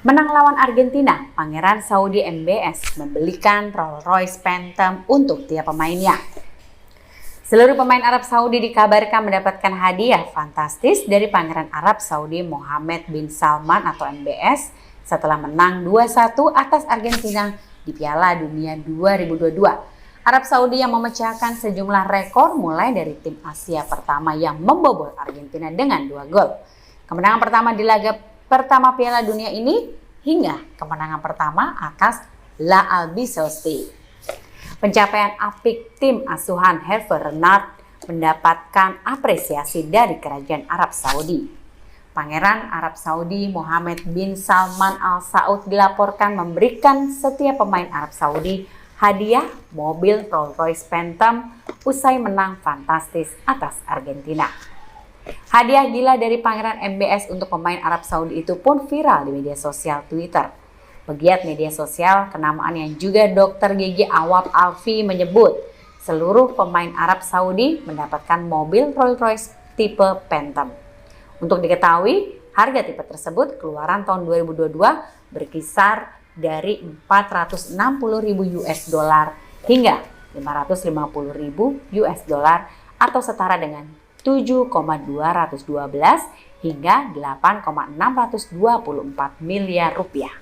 Menang lawan Argentina, Pangeran Saudi MBS membelikan Rolls-Royce Phantom untuk tiap pemainnya. Seluruh pemain Arab Saudi dikabarkan mendapatkan hadiah fantastis dari Pangeran Arab Saudi Mohammed bin Salman atau MBS setelah menang 2-1 atas Argentina di Piala Dunia 2022. Arab Saudi yang memecahkan sejumlah rekor mulai dari tim Asia pertama yang membobol Argentina dengan 2 gol. Kemenangan pertama di laga pertama Piala Dunia ini hingga kemenangan pertama atas La Albiceleste. Pencapaian apik tim asuhan Hervé Renard mendapatkan apresiasi dari Kerajaan Arab Saudi. Pangeran Arab Saudi Mohammed bin Salman Al Saud dilaporkan memberikan setiap pemain Arab Saudi hadiah mobil Rolls-Royce Phantom usai menang fantastis atas Argentina. Hadiah gila dari Pangeran MBS untuk pemain Arab Saudi itu pun viral di media sosial Twitter. Pegiat media sosial kenamaan yang juga Dr. Gigi Awab Alfi menyebut seluruh pemain Arab Saudi mendapatkan mobil Rolls-Royce tipe Phantom. Untuk diketahui, harga tipe tersebut keluaran tahun 2022 berkisar dari 460.000 US dollar hingga 550.000 US dollar atau setara dengan 7,212 hingga 8,624 miliar rupiah.